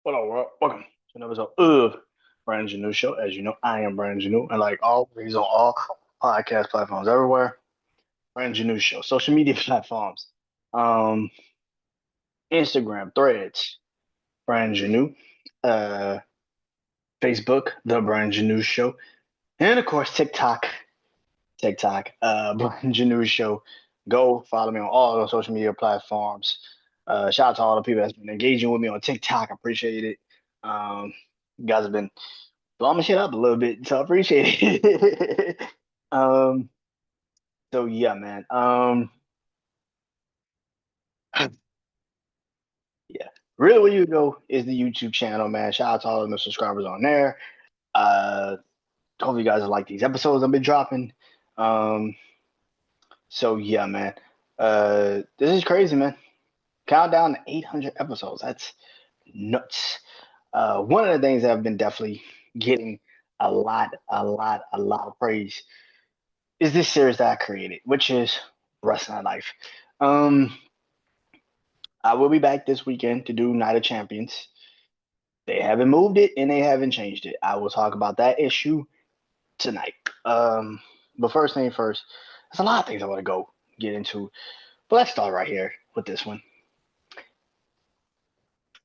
What up, world? Welcome to another episode of BrandonJaneauShow. As you know, I am Brandon Janeau, and like always on all podcast platforms everywhere, BrandonJaneauShow. Social media platforms, um, Instagram, Threads, Brandon Janeau, uh, Facebook, The Brandon Janeau Show, and of course TikTok, Brandon Janeau Show. Go follow me on all those social media platforms. Shout out to all the people that's been engaging with me on TikTok. I appreciate it. You guys have been blowing my shit up a little bit, so I appreciate it. um, so yeah, man. Yeah. Really where you go is the YouTube channel, man. Shout out to all of the subscribers on there. Uh Hopefully you guys will like these episodes I've been dropping. Um, so yeah, man. This is crazy, man. Countdown to 800 episodes. That's nuts. One of the things that I've been definitely getting a lot of praise is this series that I created, which is Wrestling Life. Um, I will be back this weekend to do Night of Champions. They haven't moved it and they haven't changed it. I will talk about that issue tonight. Um, but first thing first, there's a lot of things I want to go get into. But let's start right here with this one.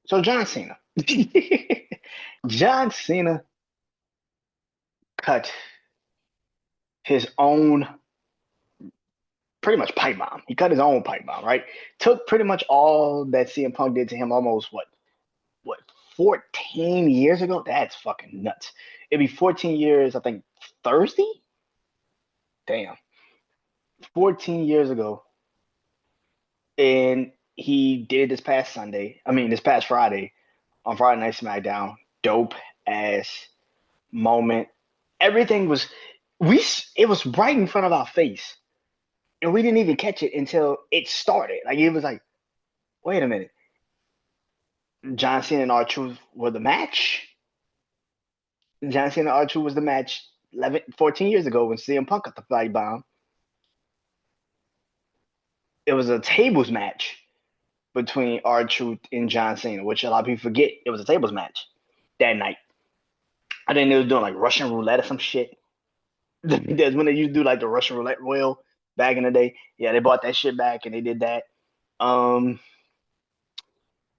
So John Cena. John Cena cut his own pretty much pipe bomb. He cut his own pipe bomb, right? Took pretty much all that CM Punk did to him almost what 14 years ago? That's fucking nuts. It'd be 14 years, I think, Thursday? Damn. 14 years ago. And he did this past Sunday. I mean, this past Friday on Friday Night SmackDown. Dope ass moment. Everything was we it was right in front of our face. And we didn't even catch it until it started. Like it was like, wait a minute. John Cena and R-Truth were the match. John Cena and R-Truth was the match 14 years ago when CM Punk got the fight bomb. It was a tables match between R-Truth and John Cena, which a lot of people forget. It was a tables match that night. I think they was doing like Russian roulette or some shit. That's when they used to do like the Russian roulette royal back in the day. Yeah, they bought that shit back and they did that. Um,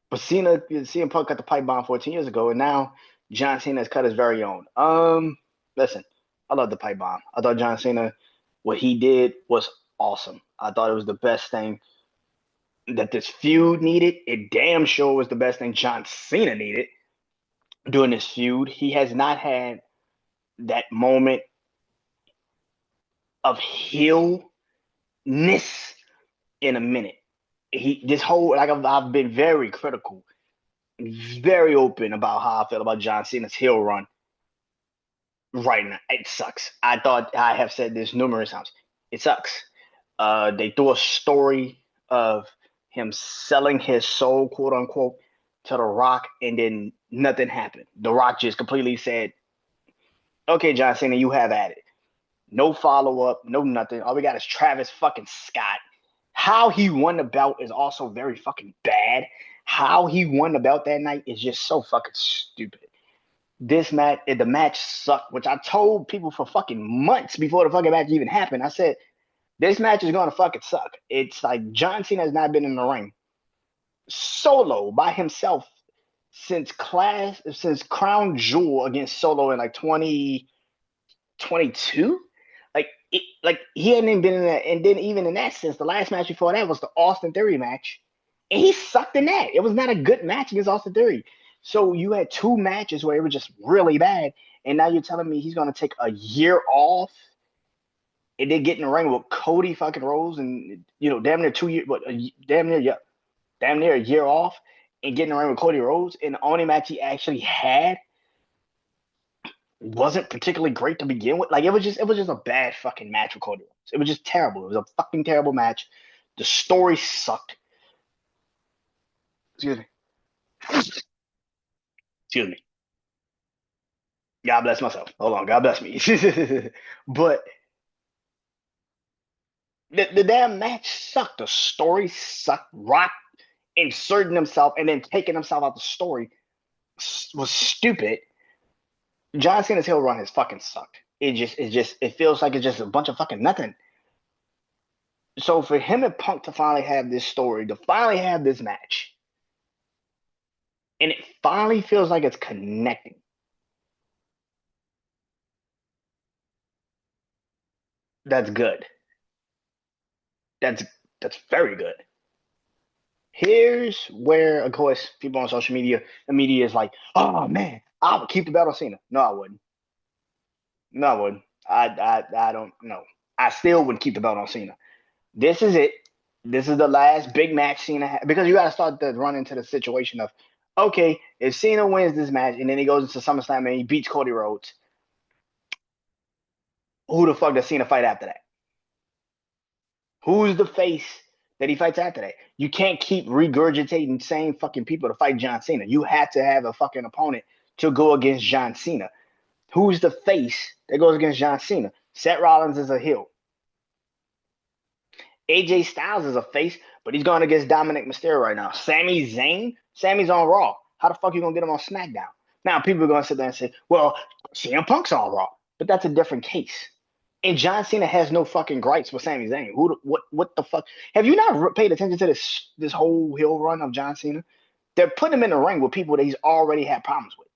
but CM Punk got the pipe bomb 14 years ago, and now John Cena has cut his very own. Listen, I love the pipe bomb. I thought John Cena, what he did was awesome. I thought it was the best thing that this feud needed. It damn sure was the best thing John Cena needed during this feud. He has not had that moment of heelness in a minute. He this whole like I've been very critical, very open about how I feel about John Cena's heel run right now. It sucks. I thought I have said this numerous times. It sucks. They threw a story of him selling his soul, quote unquote, to The Rock, and then nothing happened. The Rock just completely said, "Okay, John Cena, you have at it." No follow up, no nothing. All we got is Travis fucking Scott. How he won the belt is also very fucking bad. How he won the belt that night is just so fucking stupid. This match, the match sucked, which I told people for fucking months before the fucking match even happened. I said, this match is gonna fucking suck. It's like John Cena has not been in the ring solo by himself since Crown Jewel against Solo in like 2022. Like he hadn't even been in that, and then even in that sense, the last match before that was the Austin Theory match, and he sucked in that. It was not a good match against Austin Theory. So you had two matches where it was just really bad, and now you're telling me he's gonna take a year off and then get in the ring with Cody fucking Rhodes, and damn near 2 years, but damn near yeah, damn near a year off, and get in the ring with Cody Rhodes, and the only match he actually had wasn't particularly great to begin with. Like it was just a bad fucking match with Cody Rhodes. It was just terrible. It was a fucking terrible match. The story sucked. Excuse me. Excuse me. God bless myself. Hold on. God bless me. But the damn match sucked. The story sucked. Rock inserting himself and then taking himself out the story was stupid, John Cena's heel run has fucking sucked. It feels like it's just a bunch of fucking nothing. So for him and Punk to finally have this story, to finally have this match, and it finally feels like it's connecting. That's good. That's that's very good. Here's where, of course, people on social media, the media is like, "Oh man, I would keep the belt on Cena." No, I wouldn't. No, I wouldn't. I don't know. I still would keep the belt on Cena. This is it. This is the last big match Cena because you got to start to run into the situation of, okay, if Cena wins this match and then he goes into SummerSlam and he beats Cody Rhodes, who the fuck does Cena fight after that? Who's the face that he fights after that? You can't keep regurgitating same fucking people to fight John Cena. You have to have a fucking opponent to go against John Cena. Who's the face that goes against John Cena? Seth Rollins is a heel. AJ Styles is a face, but he's going against Dominic Mysterio right now. Sami Zayn, Sammy's on Raw. How the fuck are you gonna get him on SmackDown? Now people are gonna sit there and say, "Well, CM Punk's on Raw," but that's a different case. And John Cena has no fucking gripes with Sami Zayn. What the fuck? Have you not paid attention to this whole heel run of John Cena? They're putting him in the ring with people that he's already had problems with.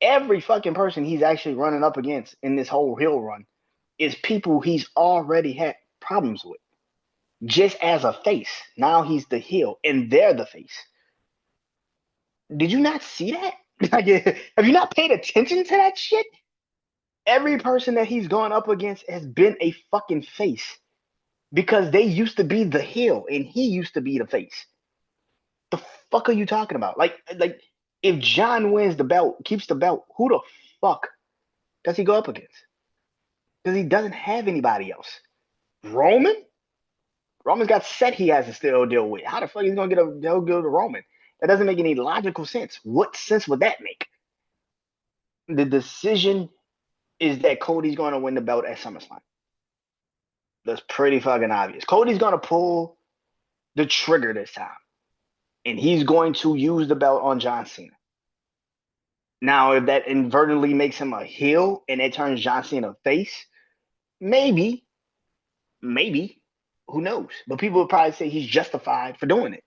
Every fucking person he's actually running up against in this whole heel run is people he's already had problems with. Just as a face. Now he's the heel, and they're the face. Did you not see that? Like, have you not paid attention to that shit? Every person that he's gone up against has been a fucking face because they used to be the heel and he used to be the face. The fuck are you talking about? Like if John wins the belt, keeps the belt, who the fuck does he go up against? Because he doesn't have anybody else. Roman? Roman's got Seth he has to still deal with. How the fuck is he gonna get a deal to Roman? That doesn't make any logical sense. What sense would that make? The decision is that Cody's gonna win the belt at SummerSlam. That's pretty fucking obvious. Cody's gonna pull the trigger this time, and he's going to use the belt on John Cena. Now, if that inadvertently makes him a heel and it turns John Cena face, maybe, maybe, who knows? But people would probably say he's justified for doing it.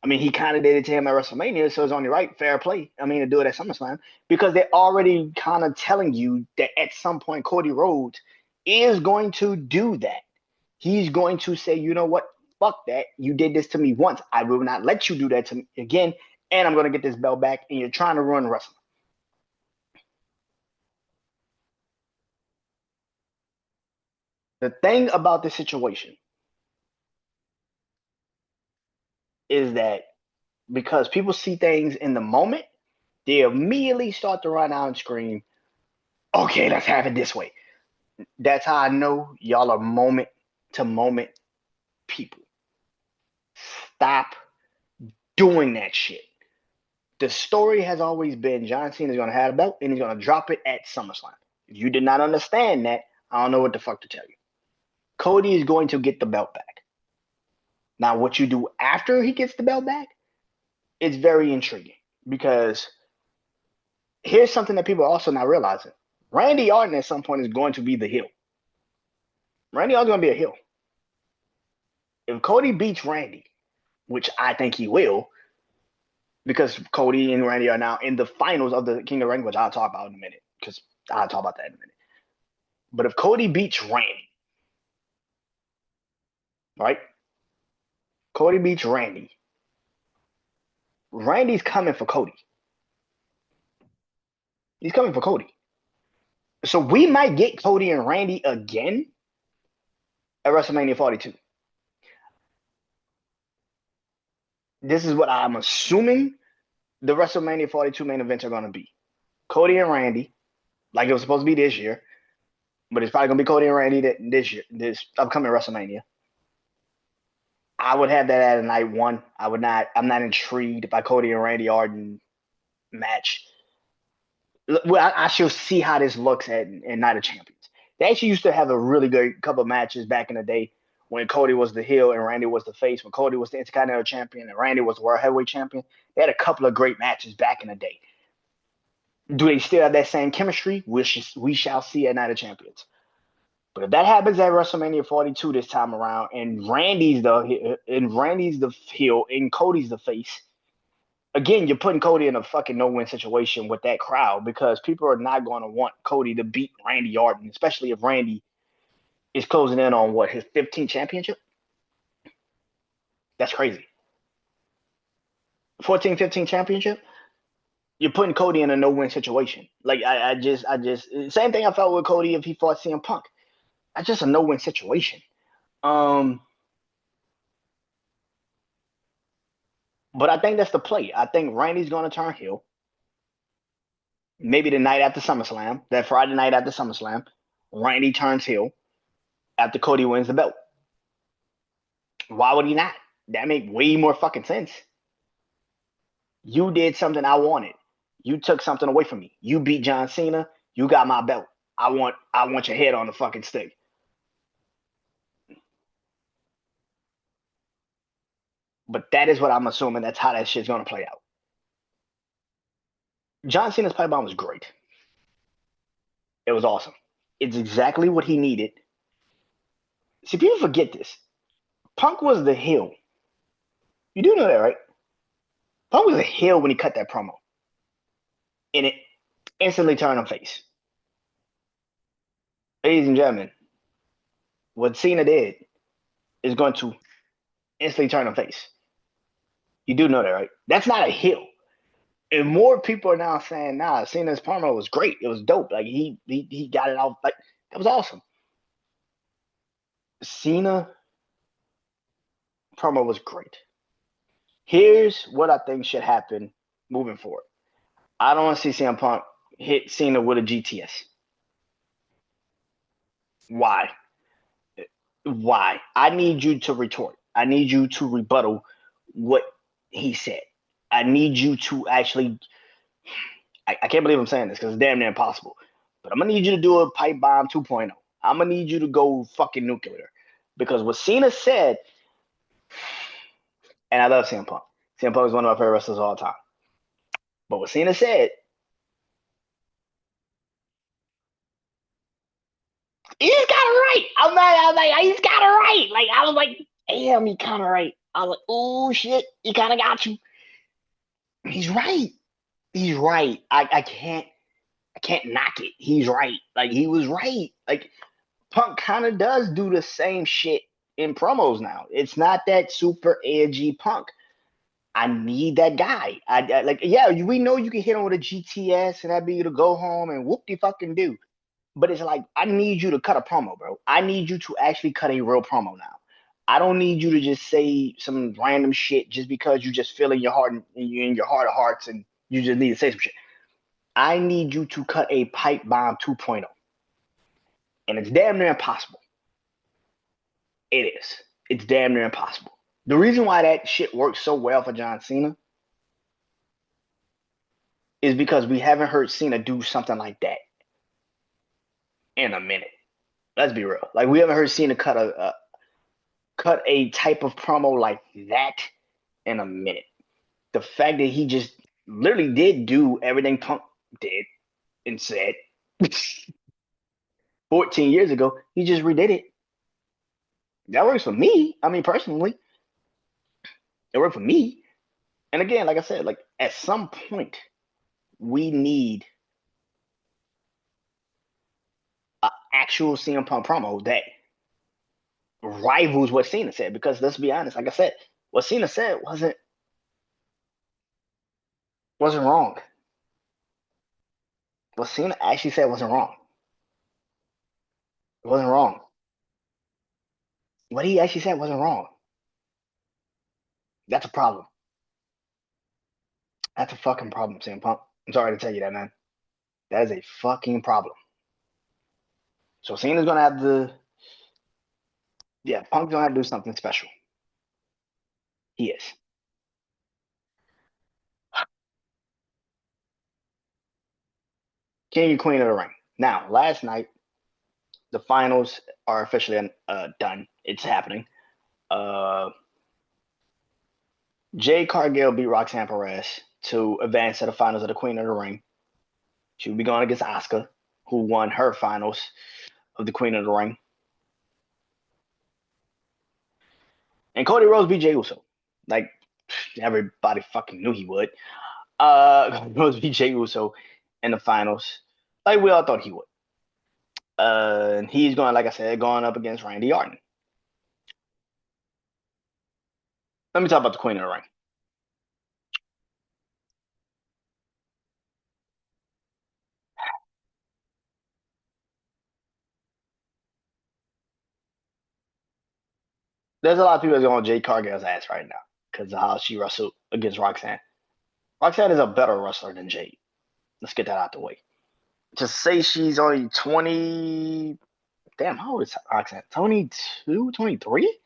I mean, he kind of did it to him at WrestleMania, so it's only right, fair play. I mean, to do it at SummerSlam because they're already kind of telling you that at some point Cody Rhodes is going to do that. He's going to say, you know what? Fuck that. You did this to me once. I will not let you do that to me again. And I'm going to get this belt back. And you're trying to ruin wrestling. The thing about this situation is that because people see things in the moment, they immediately start to run out and scream, okay, let's have it this way. That's how I know y'all are moment to moment people. Stop doing that shit. The story has always been John Cena is going to have a belt and he's going to drop it at SummerSlam. If you did not understand that, I don't know what the fuck to tell you. Cody is going to get the belt back. Now, what you do after he gets the belt back, it's very intriguing because here's something that people are also not realizing. Randy Orton at some point is going to be the heel. Randy Orton's going to be a heel. If Cody beats Randy, which I think he will, because Cody and Randy are now in the finals of the King of the Ring, which I'll talk about in a minute, because I'll talk about that in a minute. But if Cody beats Randy, right? Cody beats Randy. Randy's coming for Cody. He's coming for Cody. So we might get Cody and Randy again at WrestleMania 42. This is what I'm assuming the WrestleMania 42 main events are going to be. Cody and Randy, like it was supposed to be this year, but it's probably going to be Cody and Randy this year, this upcoming WrestleMania. I would have that at a night one. I'm not intrigued by Cody and Randy Orton match. Well, I shall see how this looks at Night of Champions. They actually used to have a really good couple of matches back in the day when Cody was the heel and Randy was the face, when Cody was the Intercontinental Champion and Randy was the World Heavyweight Champion. They had a couple of great matches back in the day. Do they still have that same chemistry? We shall see at Night of Champions. But if that happens at WrestleMania 42 this time around, and Randy's the heel and Cody's the face, again, you're putting Cody in a fucking no-win situation with that crowd because people are not going to want Cody to beat Randy Orton, especially if Randy is closing in on what his 15th championship. That's crazy. 14, 15 championship. You're putting Cody in a no-win situation. Like I just same thing I felt with Cody if he fought CM Punk. That's just a no-win situation. Um, but I think that's the play. I think Randy's going to turn heel. Maybe the night after SummerSlam, that Friday night after SummerSlam, Randy turns heel after Cody wins the belt. Why would he not? That make way more fucking sense. You did something I wanted. You took something away from me. You beat John Cena. You got my belt. I want your head on the fucking stick. But that is what I'm assuming. That's how that shit's gonna play out. John Cena's pipe bomb was great. It was awesome. It's exactly what he needed. See, people forget this. Punk was the heel. You do know that, right? Punk was a heel when he cut that promo, and it instantly turned him face. Ladies and gentlemen, what Cena did is going to instantly turn him face. You do know that, right? That's not a heel. And more people are now saying, nah, Cena's promo was great. It was dope. Like he got it out. Like that was awesome. Cena promo was great. Here's what I think should happen moving forward. I don't want to see CM Punk hit Cena with a GTS. Why? Why? I need you to retort. I need you to rebuttal what he said. I need you to actually. I can't believe I'm saying this because it's damn near impossible. But I'm gonna need you to do a pipe bomb 2.0. I'm gonna need you to go fucking nuclear because what Cena said, and I love CM Punk. CM Punk is one of my favorite wrestlers of all time. But what Cena said, he's got it right. I'm like, he's got it right. Like I was like, damn, he kind of right. I was like, oh shit, he kind of got you. He's right. He's right. I can't knock it. He's right. Like he was right. Like Punk kind of does do the same shit in promos now. It's not that super edgy Punk. I need that guy. I like, yeah, we know you can hit him with a GTS and that'd be you to go home and whoop de fucking do. But it's like I need you to cut a promo, bro. I need you to actually cut a real promo now. I don't need you to just say some random shit just because you just feel in your heart and in your heart of hearts and you just need to say some shit. I need you to cut a pipe bomb 2.0. And it's damn near impossible. It is. It's damn near impossible. The reason why that shit works so well for John Cena is because we haven't heard Cena do something like that in a minute. Let's be real. Like we haven't heard Cena cut a type of promo like that in a minute. The fact that he just literally did do everything Punk did and said 14 years ago, he just redid it. That works for me. I mean, personally, it worked for me. And again, like I said, like at some point, we need an actual CM Punk promo that rivals what Cena said. Because let's be honest, like I said, what Cena said wasn't wrong. What Cena actually said wasn't wrong. It wasn't wrong. What he actually said wasn't wrong. That's a problem. That's a fucking problem, CM Punk. I'm sorry to tell you that, man. That is a fucking problem. So Cena's gonna have to, yeah, Punk's gonna have to do something special. He is. King and Queen of the Ring. Now, last night, The finals are officially done. It's happening. Uh, Jade Cargill beat Roxanne Perez to advance to the finals of the Queen of the Ring. She will be going against Asuka, who won her finals of the Queen of the Ring. And Cody Rhodes beat Jey Uso. Like, everybody fucking knew he would. Cody Rhodes beat Jey Uso in the finals. Like we all thought he would. And he's going, like I said, going up against Randy Orton. Let me talk about the Queen of the Ring. There's a lot of people that's going on Jade Cargill's ass right now because of how she wrestled against Roxanne. Roxanne is a better wrestler than Jade. Let's get that out the way. To say she's only 20. Damn, how old is Roxanne? 22, 23?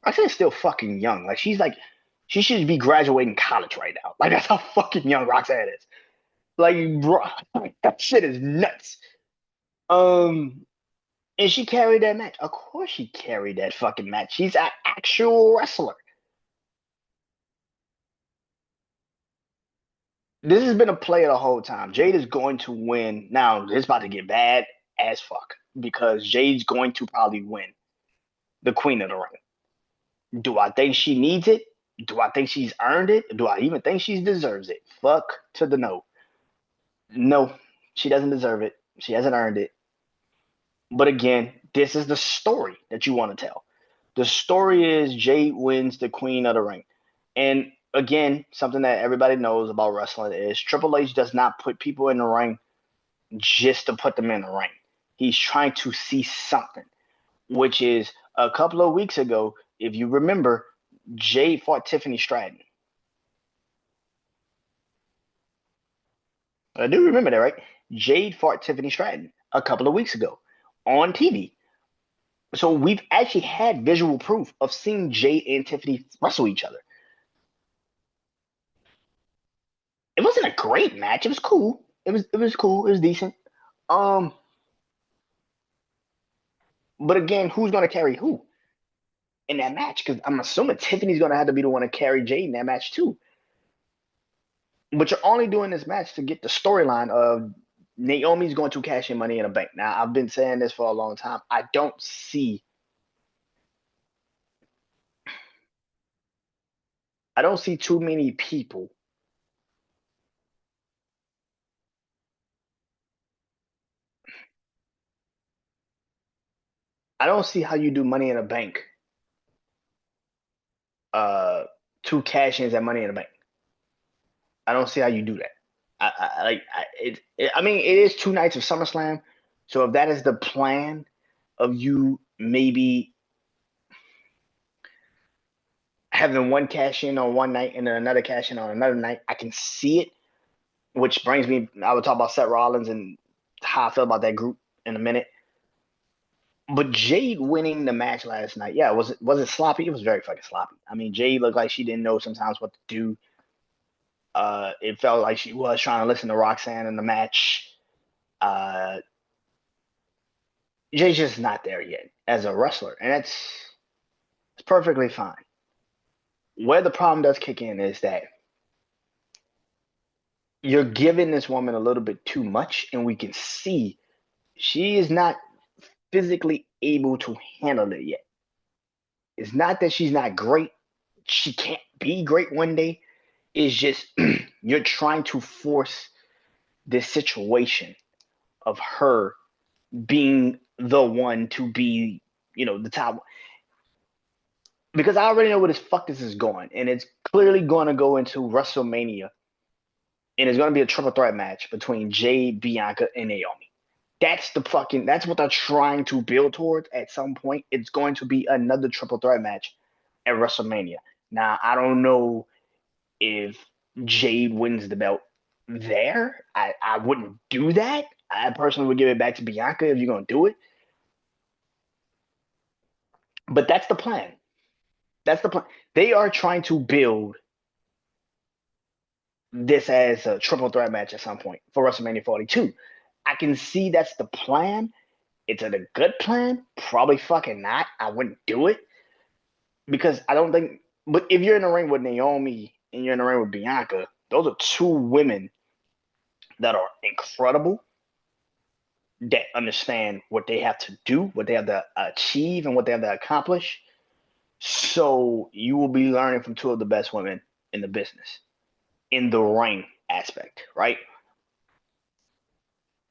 Roxanne is still fucking young. Like, she should be graduating college right now. Like, that's how fucking young Roxanne is. Like, bro, that shit is nuts. Um, and she carried that match. Of course she carried that fucking match. She's an actual wrestler. This has been a play the whole time. Jade is going to win. Now, it's about to get bad as fuck because Jade's going to probably win the Queen of the Ring. Do I think she needs it? Do I think she's earned it? Do I even think she deserves it? Fuck to the no. No, she doesn't deserve it. She hasn't earned it. But again, this is the story that you want to tell. The story is Jade wins the Queen of the Ring. And again, something that everybody knows about wrestling is Triple H does not put people in the ring just to put them in the ring. He's trying to see something, which is a couple of weeks ago, if you remember, Jade fought Tiffany Stratton. I do remember that, right? Jade fought Tiffany Stratton a couple of weeks ago on TV. So we've actually had visual proof of seeing Jade and Tiffany wrestle each other. It wasn't a great match. It was cool. It was cool. It was decent. Um, but again, who's gonna carry who in that match? Because I'm assuming Tiffany's gonna have to be the one to carry Jade in that match too. But you're only doing this match to get the storyline of Naomi's going to cash in Money in a Bank. Now I've been saying this for a long time. I don't see too many people. I don't see how you do Money in a Bank uh two cash ins at Money in the Bank. I don't see how you do that. I mean, it is 2 nights of SummerSlam, so if that is the plan of you maybe having one cash in on one night and then another cash in on another night, I can see it. Which brings me, I would talk about Seth Rollins and how I feel about that group in a minute. But Jade winning the match last night, yeah, was it sloppy? It was very fucking sloppy. I mean, Jade looked like she didn't know sometimes what to do. It felt like she was trying to listen to Roxanne in the match. Uh, Jay's just not there yet as a wrestler, and it's perfectly fine. Where the problem does kick in is that you're giving this woman a little bit too much, and we can see she is not physically able to handle it yet. It's not that she's not great; she can't be great one day. It's just you're trying to force this situation of her being the one to be, the top. Because I already know where this fuck this is going, and it's clearly going to go into WrestleMania, and it's going to be a triple threat match between Jay, Bianca, and Naomi. That's what they're trying to build towards. At some point, it's going to be another triple threat match at WrestleMania. Now, I don't know if Jade wins the belt there. I wouldn't do that. I personally would give it back to Bianca if you're going to do it. But that's the plan. That's the plan. They are trying to build this as a triple threat match at some point for WrestleMania 42. I can see that's the plan. It's a good plan? Probably fucking not. I wouldn't do it because I don't think. But if you're in the ring with Naomi and you're in the ring with Bianca, those are two women that are incredible, that understand what they have to do, what they have to achieve, and what they have to accomplish. So you will be learning from two of the best women in the business in the ring aspect, right?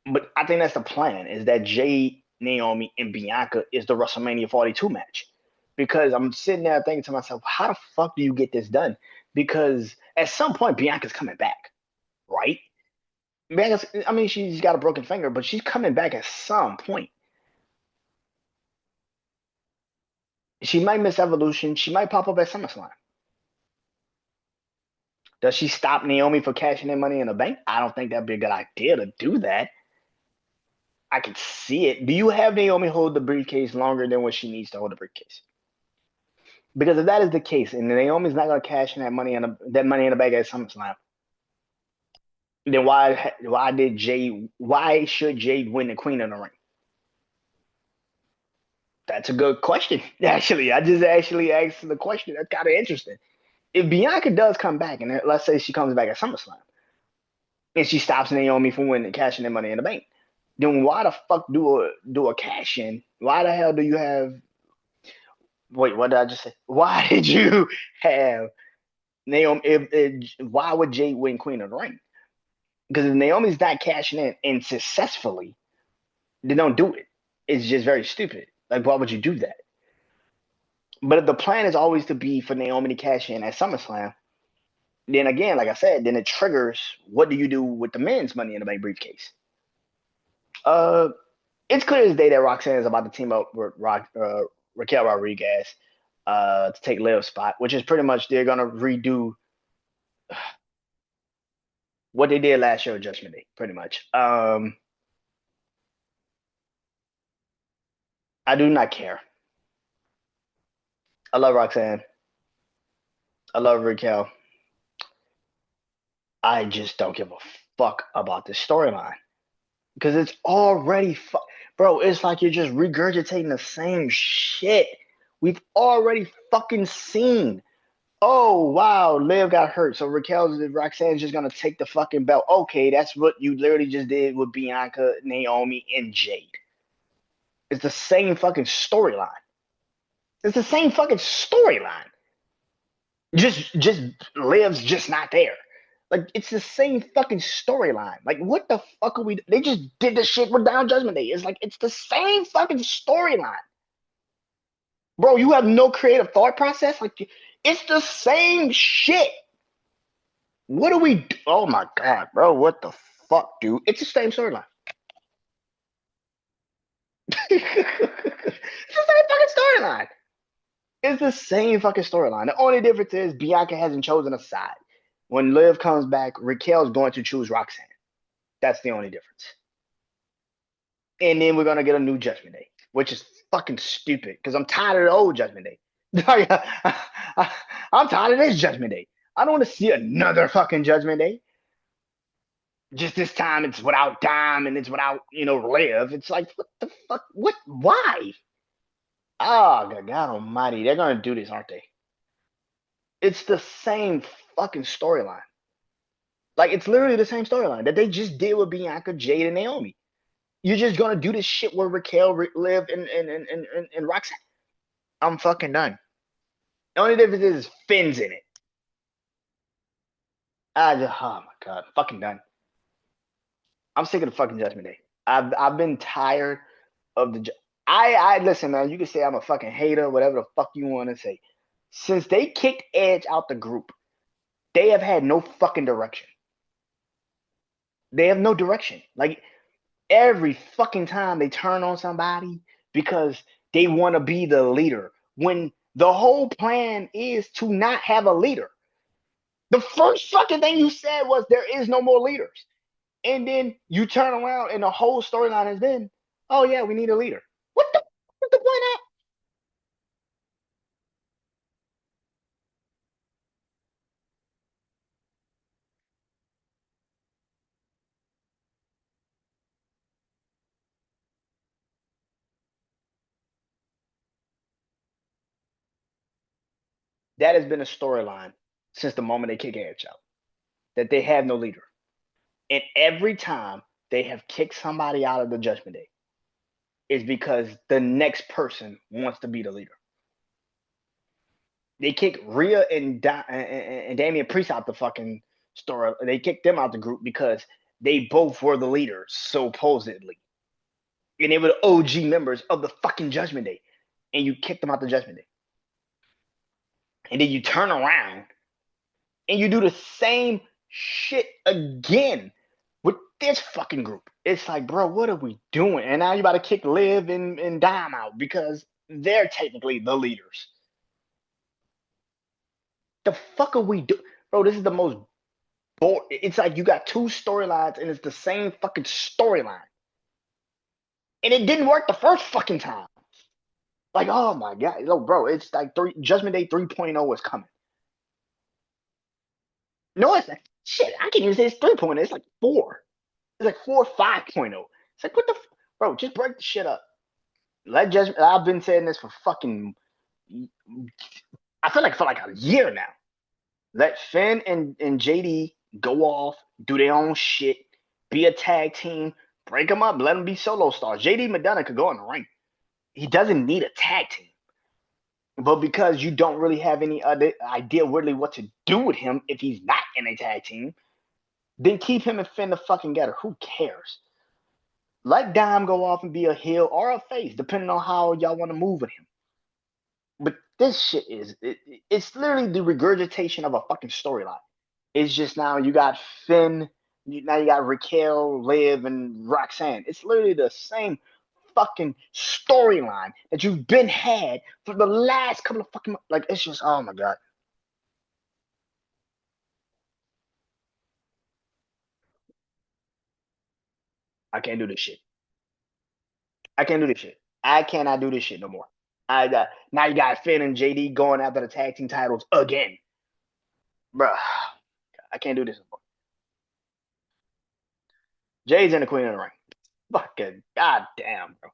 But I think that's the plan: is that Jade, Naomi, and Bianca is the WrestleMania 42 match. Because I'm sitting there thinking to myself, how the fuck do you get this done? Because at some point Bianca's coming back, right? Bianca's, I mean, she's got a broken finger, but she's coming back at some point. She might miss Evolution. She might pop up at SummerSlam. Does she stop Naomi for cashing in Money in the Bank? I don't think that'd be a good idea to do that. I can see it. Do you have Naomi hold the briefcase longer than what she needs to hold the briefcase? Because if that is the case, and Naomi's not going to cash in that Money in the Bank at SummerSlam, then why did Jade? Why should Jade win the Queen of the Ring? That's a good question. Actually, I just actually asked the question. That's kind of interesting. If Bianca does come back, and let's say she comes back at SummerSlam, and she stops Naomi from winning, cashing in Money in the Bank, then why the fuck do a cash in? Why the hell do you have? Wait, what did I just say? Why did you have Naomi? Why would Jade win Queen of the Ring? Because if Naomi's not cashing in and successfully, then don't do it. It's just very stupid. Like, why would you do that? But if the plan is always to be for Naomi to cash in at SummerSlam, then again, like I said, then it triggers what do you do with the men's Money in the Bank briefcase? Uh, it's clear as day that Roxanne is about to team up with Raquel Rodriguez to take Liv's spot, which is pretty much they're gonna redo what they did last year with Judgment Day, pretty much. I do not care. I love Roxanne. I love Raquel. I just don't give a fuck about this storyline because it's already bro. It's like you're just regurgitating the same shit we've already fucking seen. Oh wow, Liv got hurt, so Roxanne's just gonna take the fucking belt. Okay, that's what you literally just did with Bianca, Naomi, and Jade. It's the same fucking storyline. It's the same fucking storyline. Just Liv's just not there. Like it's the same fucking storyline. Like what the fuck are we? They just did the shit with Down Judgment Day. It's like it's the same fucking storyline, bro. You have no creative thought process. Like it's the same shit. What do we? Oh my god, bro! What the fuck, dude? It's the same storyline. It's the same fucking storyline. It's the same fucking storyline. The only difference is Bianca hasn't chosen a side. When Liv comes back, Raquel's going to choose Roxanne. That's the only difference. And then we're gonna get a new Judgment Day, which is fucking stupid because I'm tired of the old Judgment Day. I'm tired of this Judgment Day. I don't want to see another fucking Judgment Day. Just this time it's without Dime and it's without, Liv. It's like, what the fuck? What? Why? Oh, God almighty. They're going to do this, aren't they? It's the same fucking storyline. Like, it's literally the same storyline that they just did with Bianca, Jade, and Naomi. You're just going to do this shit with Raquel, Liv, and Roxanne. I'm fucking done. The only difference is Finn's in it. Oh my God. Fucking done. I'm sick of the fucking Judgment Day. I've been tired of the. I listen, man. You can say I'm a fucking hater, whatever the fuck you want to say. Since they kicked Edge out the group, they have had no fucking direction. They have no direction. Like every fucking time they turn on somebody because they want to be the leader, when the whole plan is to not have a leader. The first fucking thing you said was there is no more leaders. And then you turn around and the whole storyline has been, oh yeah, we need a leader. What's the point at? That has been a storyline since the moment they kick Edge out. That they have no leader. And every time they have kicked somebody out of the Judgment Day, is because the next person wants to be the leader. They kicked Rhea and Damian Priest out the fucking story. They kicked them out the group because they both were the leaders, supposedly. And they were the OG members of the fucking Judgment Day. And you kicked them out the Judgment Day. And then you turn around and you do the same shit again with this fucking group. It's like, bro, what are we doing? And now you about to kick Liv and Dom out because they're technically the leaders. The fuck are we doing? Bro, this is the most boring. It's like you got two storylines and it's the same fucking storyline. And it didn't work the first fucking time. Like, oh my God. Yo, bro, it's like Judgment Day 3.0 is coming. No, it's like, shit, I can't even say it's 3.0. It's like 4. It's like 4 5.0. It's like, what the bro, just break the shit up. Let Judgment. I've been saying this for fucking. I feel like for like a year now. Let Finn and JD go off, do their own shit, be a tag team, break them up, let them be solo stars. JD McDonough could go in the ring. He doesn't need a tag team. But because you don't really have any other idea really what to do with him if he's not in a tag team, then keep him and Finn the fucking together. Who cares? Let Dom go off and be a heel or a face, depending on how y'all want to move with him. But this shit it's literally the regurgitation of a fucking storyline. It's just now you got Finn, now you got Raquel, Liv, and Roxanne. It's literally the same fucking storyline that you've been had for the last couple of fucking like it's just oh my God. I can't do this shit. I can't do this shit. I cannot do this shit no more. Now you got Finn and JD going after the tag team titles again. Bruh. I can't do this no more. Jay's in the Queen of the Ring. Fucking goddamn, bro.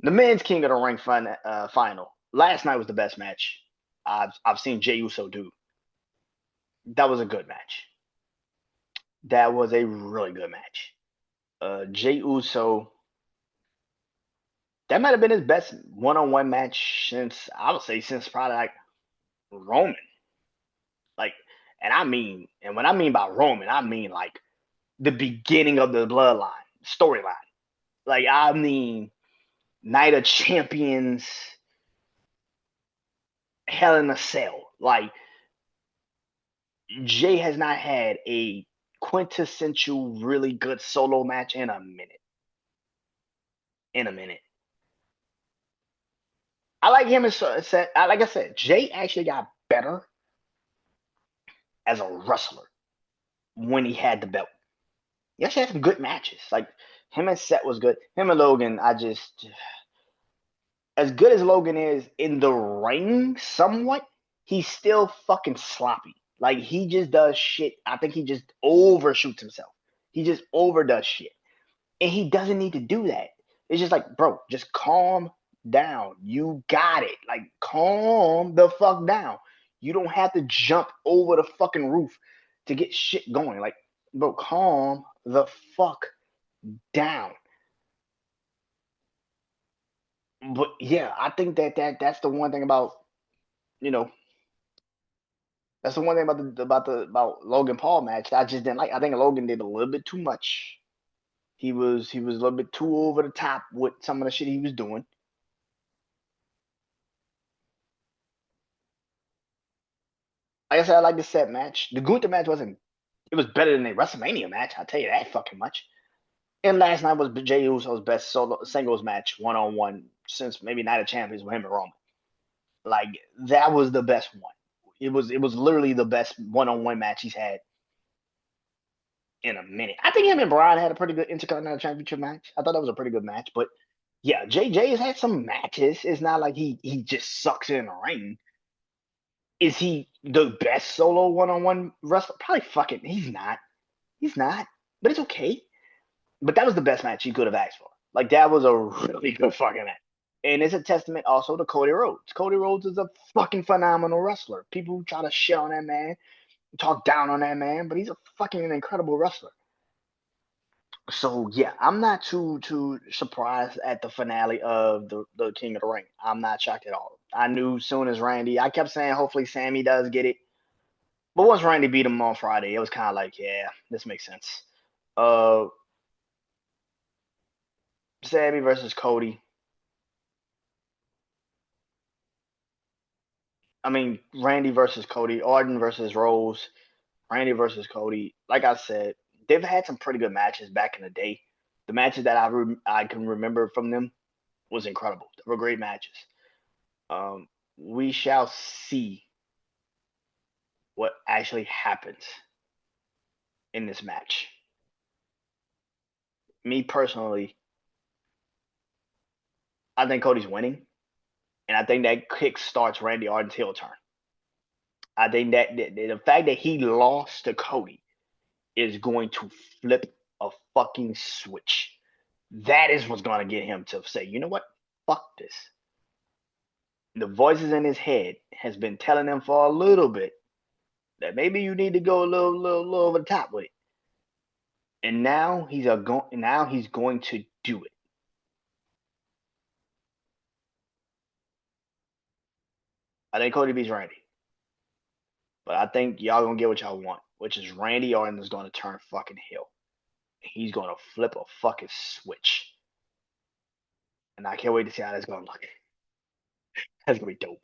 The men's King of the Ring final. Last night was the best match I've seen Jey Uso do. That was a good match. That was a really good match. Jey Uso. That might have been his best one-on-one match since I would say since probably like Roman. Like, and when I mean by Roman, I mean like the beginning of the bloodline storyline. Like, I mean, Night of Champions, Hell in a Cell. Like, Jay has not had a quintessential, really good solo match in a minute. In a minute. I like him as like I said, Jay actually got better as a wrestler when he had the belt. He actually had some good matches. Like him and Seth was good. Him and Logan, I just as good as Logan is in the ring, somewhat, he's still fucking sloppy. Like he just does shit. I think he just overshoots himself. He just overdoes shit. And he doesn't need to do that. It's just like, bro, just calm down. You got it. Like, calm the fuck down. You don't have to jump over the fucking roof to get shit going. Like, bro, calm the fuck down. But yeah, I think that's the one thing about you know that's the one thing about Logan Paul match that I just didn't like. I think Logan did a little bit too much. He was a little bit too over the top with some of the shit he was doing. Like I said, I like the set match. The Gunther match wasn't. It was better than the WrestleMania match. I'll tell you that fucking much. And last night was Jey Uso's best solo singles match, 1-on-1 since maybe Night of Champions with him and Roman. Like that was the best one. It was literally the best 1-on-1 match he's had in a minute. I think him and Brian had a pretty good Intercontinental Championship match. I thought that was a pretty good match. But yeah, JJ has had some matches. It's not like he just sucks in the ring. Is he the best solo 1-on-1 wrestler? Probably fucking. He's not. He's not. But it's okay. But that was the best match he could have asked for. Like that was a really good fucking match. And it's a testament also to Cody Rhodes. Cody Rhodes is a fucking phenomenal wrestler. People try to shit on that man, talk down on that man, but he's a fucking incredible wrestler. So yeah, I'm not too surprised at the finale of the King of the Ring. I'm not shocked at all. I knew soon as Randy, I kept saying hopefully Sammy does get it, but once Randy beat him on Friday, it was kind of like, yeah, this makes sense. Uh, Sammy versus Cody. I mean, Randy versus Cody, Orton versus Rose, Randy versus Cody. Like I said, they've had some pretty good matches back in the day. The matches that I can remember from them was incredible. They were great matches. Um, we shall see what actually happens in this match. Me personally, I think Cody's winning, and I think that kick starts Randy Orton's heel turn. I think that the fact that he lost to Cody is going to flip a fucking switch. That is what's going to get him to say, you know what? Fuck this. The voices in his head has been telling him for a little bit that maybe you need to go a little over the top with it. And now he's going to do it. I think Cody beats Randy, but I think y'all gonna get what y'all want, which is Randy Orton is gonna turn fucking heel. He's gonna flip a fucking switch, and I can't wait to see how that's gonna look. That's gonna be dope.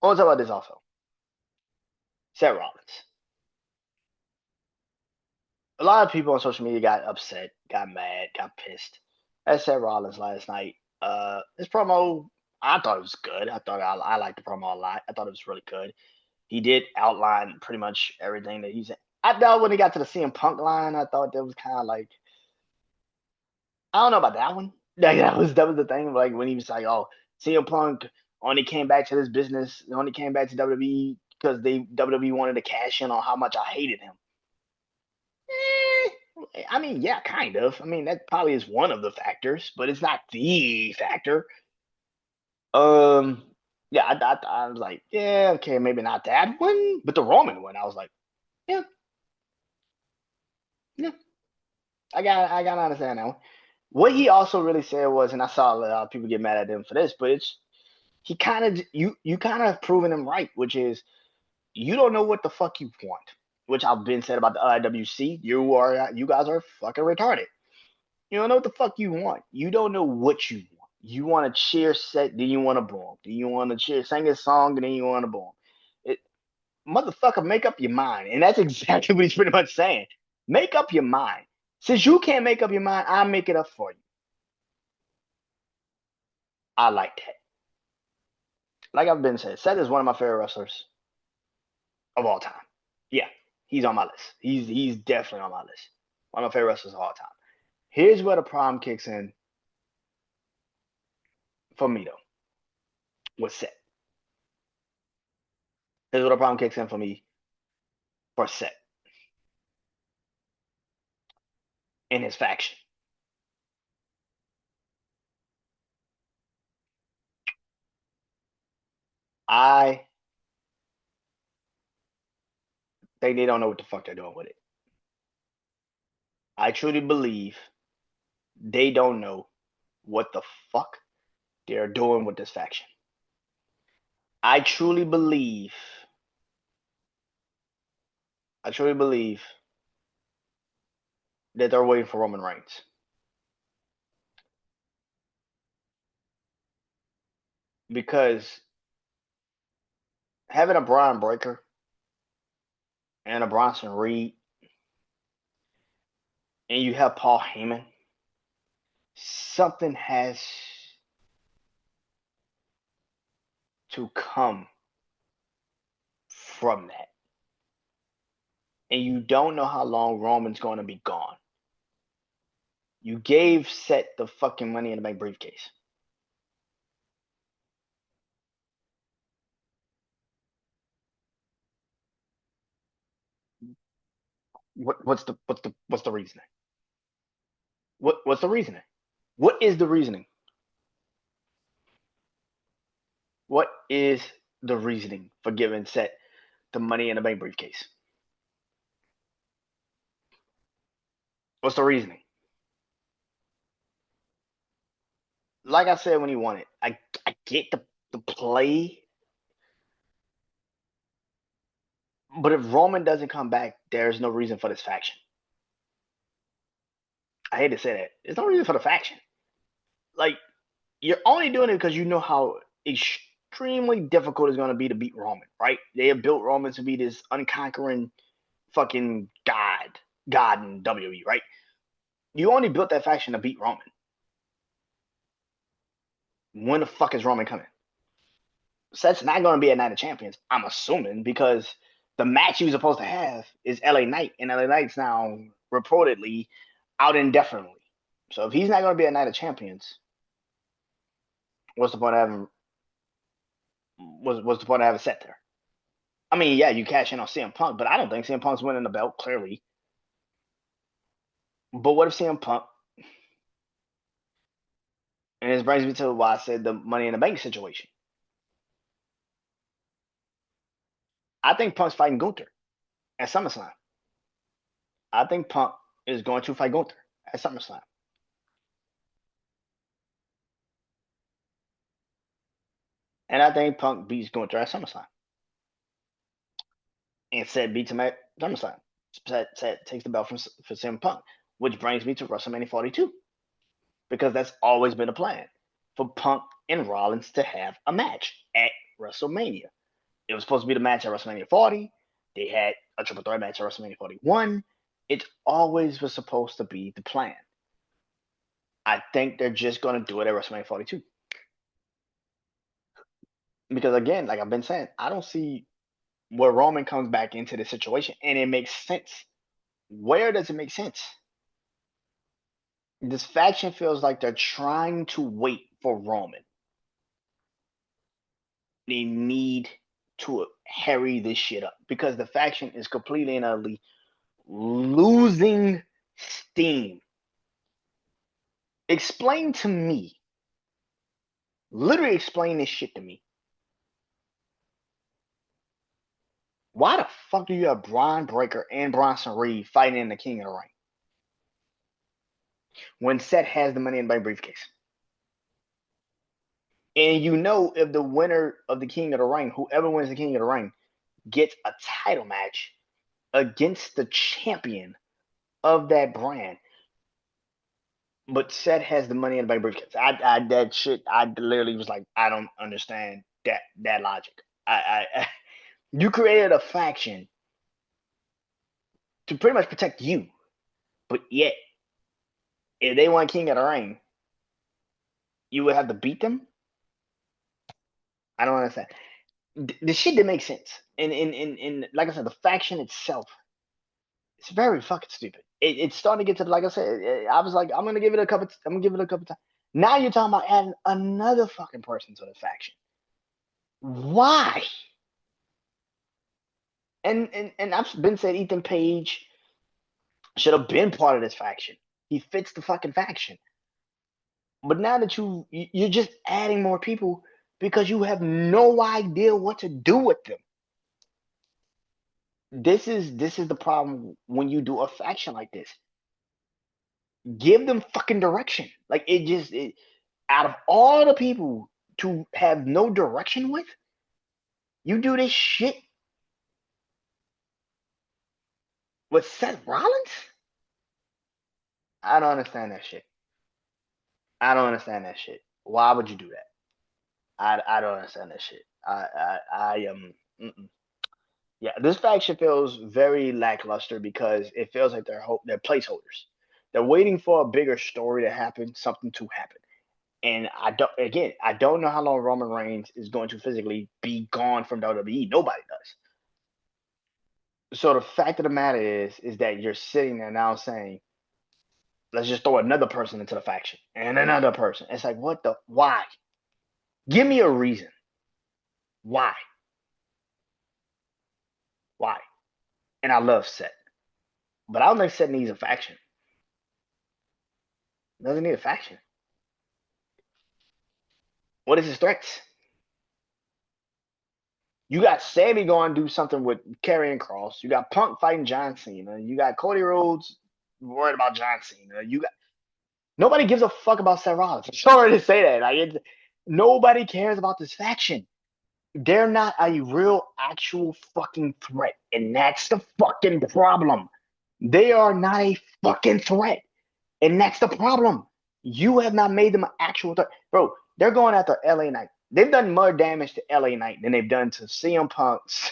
I want to talk about this also. Seth Rollins. A lot of people on social media got upset, got mad, got pissed at Seth Rollins last night. His promo, I thought it was good. I liked the promo a lot. I thought it was really good. He did outline pretty much everything that he said. I thought when he got to the CM Punk line, I thought that was kind of like, I don't know about that one. Like, that was the thing. Like when he was like, "Oh, CM Punk only came back to this business, only came back to WWE because they WWE wanted to cash in on how much I hated him." I mean, yeah, kind of. I mean, that probably is one of the factors, but it's not the factor. Um, yeah, I was like, yeah, okay, maybe not that one, but the Roman one, I was like, yeah, yeah, I got to understand that one. What he also really said was, and I saw a lot of people get mad at him for this, but it's he kind of you kind of proven him right, which is you don't know what the fuck you want, which I've been said about the IWC. You guys are fucking retarded. You don't know what the fuck you want. You don't know what you want. You want a cheer set, then you want a boom. Then you want to cheer, sing a song, and then you want a boom. It, motherfucker, make up your mind. And that's exactly what he's pretty much saying. Make up your mind. Since you can't make up your mind, I'll make it up for you. I like that. Like I've been saying, Seth is one of my favorite wrestlers of all time. Yeah, he's on my list. He's definitely on my list. One of my favorite wrestlers of all time. Here's where the problem kicks in for me though, with Seth. Here's where the problem kicks in for me for Seth and his faction. I think they don't know what the fuck they're doing with it. I truly believe they don't know what the fuck they're doing with this faction. I truly believe, I truly believe that they're waiting for Roman Reigns. Because having a Brian Breaker and a Bronson Reed, and you have Paul Heyman, something has to come from that. And you don't know how long Roman's going to be gone. You gave Seth the fucking money in the bank briefcase. What's the reasoning? What's the reasoning? What is the reasoning? What is the reasoning for giving Seth the Money in the Bank briefcase? What's the reasoning? Like I said when he won it, I get the play, but if Roman doesn't come back, there's no reason for this faction. I hate to say that. There's no reason for the faction. Like, you're only doing it because you know how extremely difficult it's going to be to beat Roman, right? They have built Roman to be this unconquering fucking god in WWE, right? You only built that faction to beat Roman. When the fuck is Roman coming? Seth's not going to be at Night of Champions, I'm assuming, because the match he was supposed to have is LA Knight, and LA Knight's now reportedly out indefinitely. So if he's not going to be at Night of Champions, what's the point of having what's the point of having Seth there? I mean, yeah, you cash in on CM Punk, but I don't think CM Punk's winning the belt clearly. But what if CM Punk? And this brings me to why I said the Money in the Bank situation. I think Punk's fighting Gunther at SummerSlam. I think Punk is going to fight Gunther at SummerSlam. And I think Punk beats Gunther at SummerSlam. And Seth beats him at SummerSlam. Seth takes the belt for CM Punk, which brings me to WrestleMania 42. Because that's always been a plan for Punk and Rollins to have a match at WrestleMania. It was supposed to be the match at WrestleMania 40. They had a triple threat match at WrestleMania 41. It always was supposed to be the plan. I think they're just going to do it at WrestleMania 42. Because again, like I've been saying, I don't see where Roman comes back into the situation, and it makes sense. Where does it make sense? This faction feels like they're trying to wait for Roman. They need to hurry this shit up because the faction is completely and utterly losing steam. Explain to me, literally explain this shit to me. Why the fuck do you have Braun Breaker and Bronson Reed fighting in the King of the Ring when Seth has the Money in the Bank briefcase? And you know, if the winner of the King of the Ring, whoever wins the King of the Ring, gets a title match against the champion of that brand, but Seth has the Money in the Bank briefcase. I that shit. I literally was like, I don't understand that logic. You created a faction to pretty much protect you, but yet, if they want King of the Ring, you would have to beat them. I don't understand. The shit that makes sense, and like I said, the faction itself, it's very fucking stupid. It's starting to get to, like I said, I was like, I'm gonna give it a couple. I'm gonna give it a couple times. Now you're talking about adding another fucking person to the faction. Why? And I've been said Ethan Page should have been part of this faction. He fits the fucking faction. But now that you're just adding more people because you have no idea what to do with them. This is the problem when you do a faction like this. Give them fucking direction. Like out of all the people to have no direction with, you do this shit with Seth Rollins? I don't understand that shit. I don't understand that shit. Why would you do that? I don't understand that shit. I am. Yeah, this faction feels very lackluster because it feels like they're placeholders. They're waiting for a bigger story to happen, something to happen. And I don't know how long Roman Reigns is going to physically be gone from WWE. Nobody does. So the fact of the matter is that you're sitting there now saying, let's just throw another person into the faction and another person. It's like, why? Give me a reason. Why? Why? And I love Seth. But I don't think Seth needs a faction. Doesn't need a faction. What is his threats? You got Sammy going to do something with Karrion Kross. You got Punk fighting John Cena. You got Cody Rhodes worried about John Cena. You got nobody gives a fuck about Seth Rollins. I'm sorry to say that. Nobody cares about this faction. They're not a real, actual fucking threat, and that's the fucking problem. They are not a fucking threat, and that's the problem. You have not made them an actual threat, bro. They're going after LA Knight. They've done more damage to LA Knight than they've done to CM Punk's.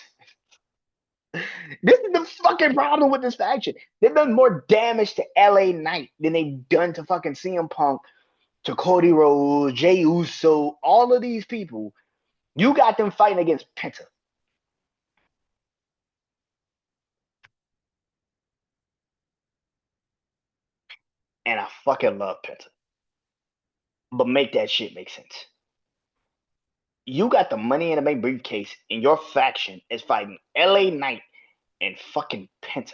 This is the fucking problem with this faction. They've done more damage to LA Knight than they've done to fucking CM Punk, to Cody Rhodes, Jey Uso, all of these people. You got them fighting against Penta. And I fucking love Penta. But make that shit make sense. You got the money in the bank briefcase, and your faction is fighting LA Knight and fucking Penta,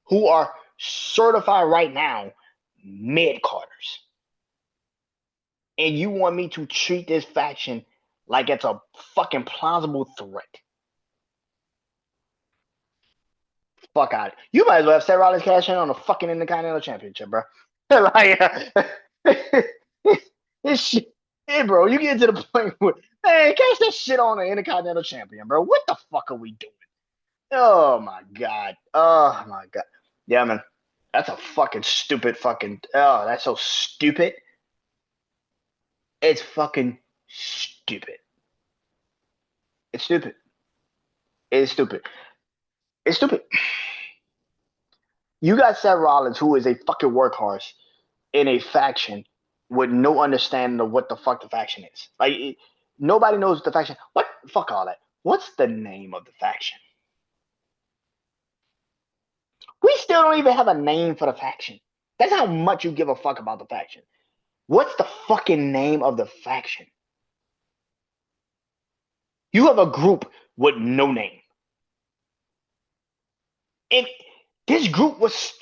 who are certified right now mid carders. And you want me to treat this faction like it's a fucking plausible threat? Fuck out. You might as well have Seth Rollins cash in on the fucking Intercontinental Championship, bro. Like, this shit, hey, bro, you get to the point where, man, cash that shit on the Intercontinental Champion, bro. What the fuck are we doing? Oh my god. Oh my god. Yeah, man. That's a fucking stupid fucking. Oh, that's so stupid. It's fucking stupid. It's stupid. It's stupid. It's stupid. You got Seth Rollins, who is a fucking workhorse in a faction with no understanding of what the fuck the faction is. Like, nobody knows the faction. What? Fuck all that. What's the name of the faction? We still don't even have a name for the faction. That's how much you give a fuck about the faction. What's the fucking name of the faction? You have a group with no name. And this group was.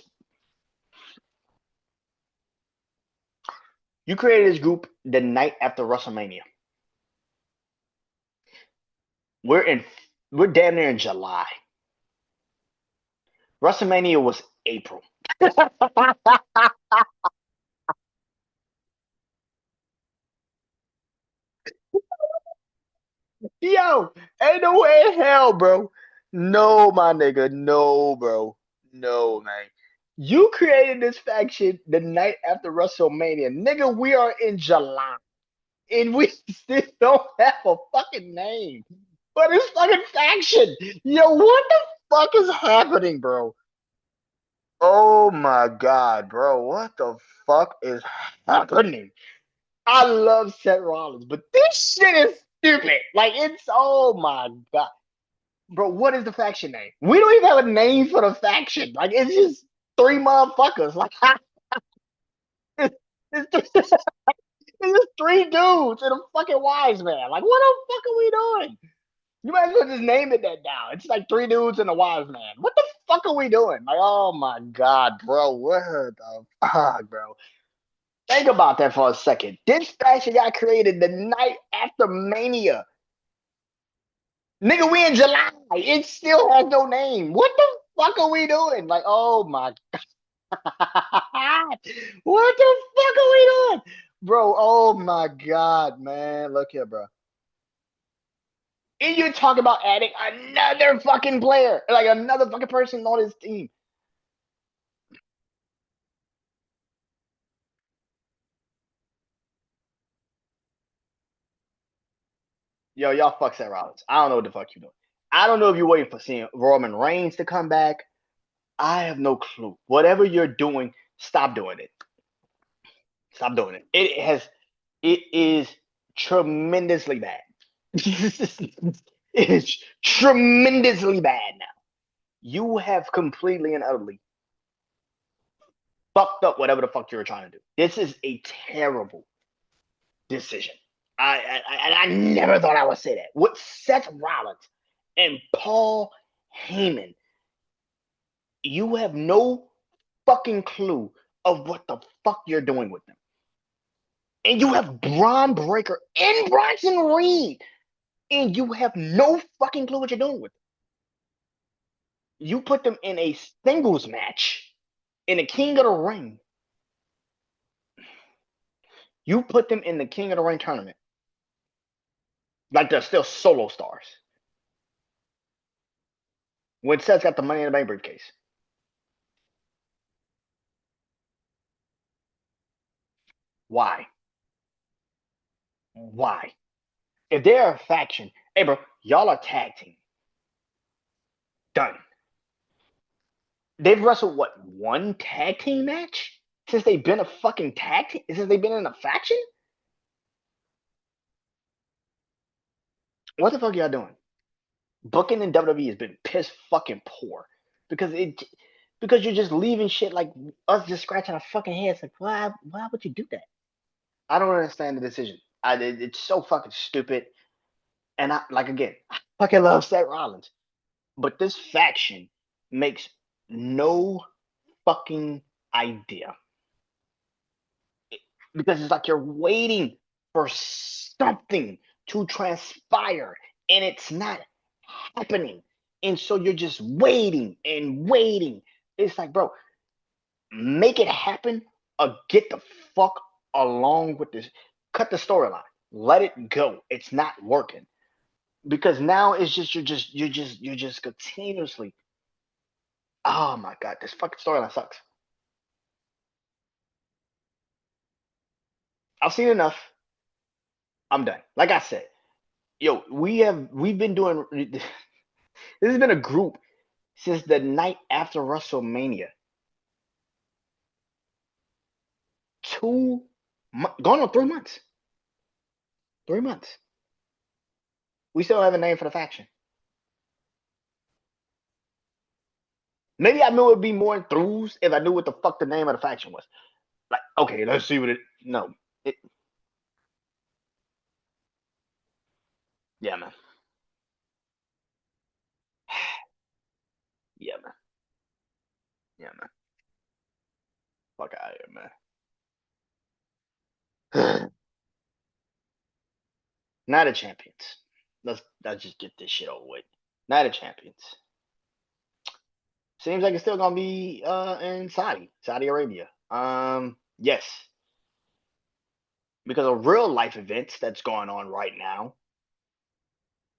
You created this group the night after WrestleMania. We're in. We're damn near in July. WrestleMania was April. Yo, ain't no way in hell, bro. No, my nigga. No, bro. No, man. You created this faction the night after WrestleMania. Nigga, we are in July. And we still don't have a fucking name for this fucking faction. Yo, what the fuck is happening, bro? Oh my god, bro. What the fuck is happening? I love Seth Rollins, but this shit is stupid. Like, it's, oh my god. Bro, what is the faction name? We don't even have a name for the faction. Like, it's just three motherfuckers. Like, it's, it's, just, it's just three dudes and a fucking wise man. Like, what the fuck are we doing? You might as well just name it that now. It's like three dudes and a wise man. What the fuck are we doing? Like, oh my god, bro. What the fuck, bro? Think about that for a second. This faction got created the night after Mania. Nigga, we in July. It still has no name. What the fuck are we doing? Like, oh my god. What the fuck are we doing? Bro, oh my god, man. Look here, bro. And you're talking about adding another fucking player, like another fucking person on his team. Yo, y'all fuck Seth Rollins. I don't know what the fuck you doing. I don't know if you're waiting for seeing Roman Reigns to come back. I have no clue. Whatever you're doing, stop doing it. Stop doing it. It is tremendously bad. It's tremendously bad now. You have completely and utterly fucked up whatever the fuck you were trying to do. This is a terrible decision. I never thought I would say that. With Seth Rollins and Paul Heyman, You have no fucking clue of what the fuck you're doing with them. And you have Braun Breaker and Bronson Reed, and you have no fucking clue what you're doing with them. You put them in a singles match in the King of the Ring. You put them in the King of the Ring tournament. Like they're still solo stars. When Seth's got the Money in the Bank briefcase. Why? Why? If they're a faction, hey bro, y'all are tag team. Done. They've wrestled what, one tag team match since they've been a fucking tag team? Since they've been in a faction? What the fuck y'all doing? Booking in WWE has been piss fucking poor because you're just leaving shit like us just scratching our fucking heads. Like, why would you do that? I don't understand the decision. It's so fucking stupid. And I like again, I fucking love Seth Rollins, but this faction makes no fucking idea because it's like you're waiting for something to transpire and it's not happening. And so you're just waiting and waiting. It's like, bro, make it happen or get the fuck along with this. Cut the storyline. Let it go. It's not working. Because now it's just you're just continuously. Oh my god, this fucking storyline sucks. I've seen enough. I'm done. Like I said, yo, we've been doing this has been a group since the night after WrestleMania. Going on 3 months. 3 months. We still don't have a name for the faction. Maybe I knew it'd be more enthused if I knew what the fuck the name of the faction was. Like, okay, let's see what it. No, it. Yeah, man. Yeah, man. Yeah, man. Fuck out of here, man. Night of Champions. Let's just get this shit over with. Night of Champions. Seems like it's still gonna be in Saudi Arabia. Yes, because of real life events that's going on right now.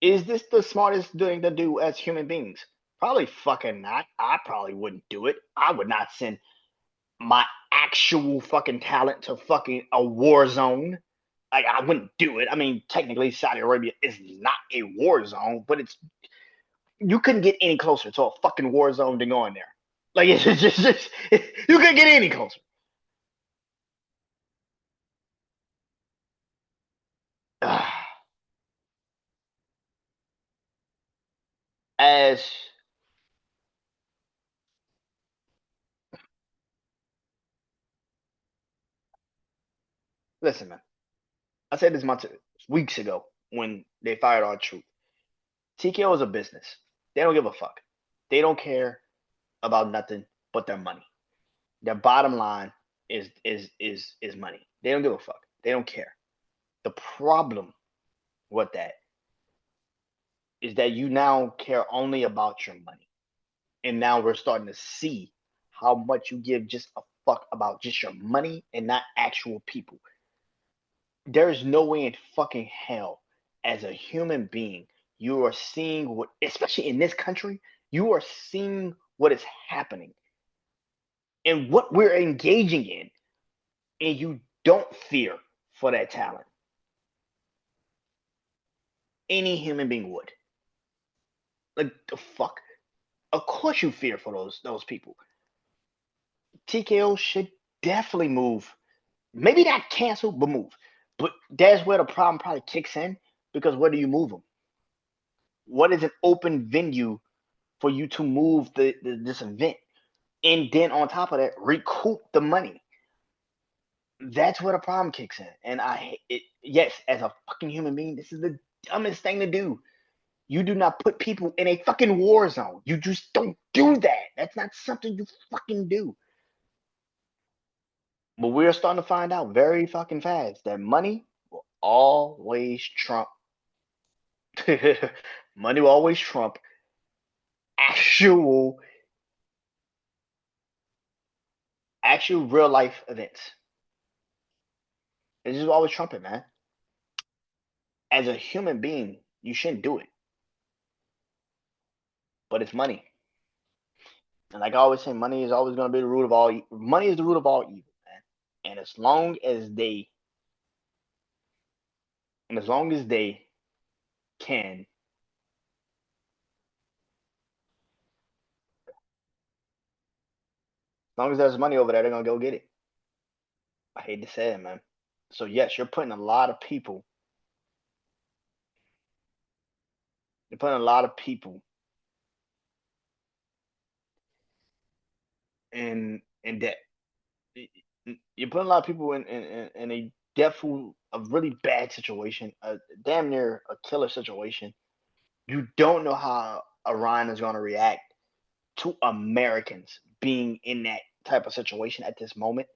Is this the smartest thing to do as human beings? Probably fucking not. I probably wouldn't do it. I would not send my actual fucking talent to fucking a war zone. Like I wouldn't do it. I mean, technically Saudi Arabia is not a war zone, but it's you couldn't get any closer to a fucking war zone than going there. Like it's just you couldn't get any closer. As listen, man, I said this months weeks ago when they fired R-Truth. TKO is a business. They don't give a fuck. They don't care about nothing but their money. Their bottom line is money. They don't give a fuck. They don't care. The problem with that is that you now care only about your money. And now we're starting to see how much you give just a fuck about just your money and not actual people. There is no way in fucking hell, as a human being, you are seeing what, especially in this country, you are seeing what is happening and what we're engaging in, and you don't fear for that talent. Any human being would. Like the fuck? Of course you fear for those people. TKO should definitely move. Maybe not cancel, but move. But that's where the problem probably kicks in because where do you move them? What is an open venue for you to move this event? And then on top of that, recoup the money. That's where the problem kicks in. And yes, as a fucking human being, this is the dumbest thing to do. You do not put people in a fucking war zone. You just don't do that. That's not something you fucking do. But we're starting to find out very fucking fast that money will always trump. Money will always trump actual, actual real life events. It's just always trumping, man. As a human being, you shouldn't do it, but it's money. And like I always say, money is always going to be the root of all. Money is the root of all evil, man. And as long as they, and as long as they can, as long as there's money over there, they're gonna go get it. I hate to say it, man. So yes, you're putting a lot of people. You're putting a lot of people in debt. You're putting a lot of people in a debtful, a really bad situation, a damn near a killer situation. You don't know how Iran is going to react to Americans being in that type of situation at this moment.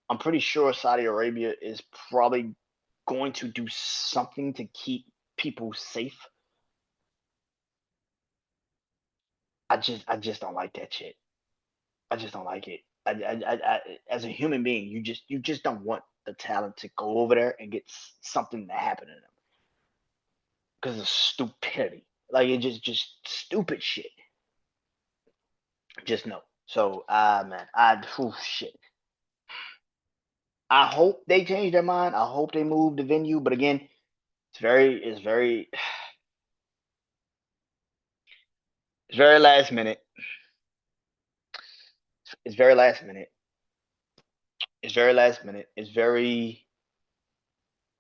I'm pretty sure Saudi Arabia is probably going to do something to keep people safe. I just don't like that shit. I just don't like it. As a human being, you just don't want the talent to go over there and get something to happen to them because of stupidity. Like it just stupid shit. Just no. So man, shit. I hope they change their mind. I hope they move the venue. But again, it's very last minute. It's very last minute. It's very last minute. It's very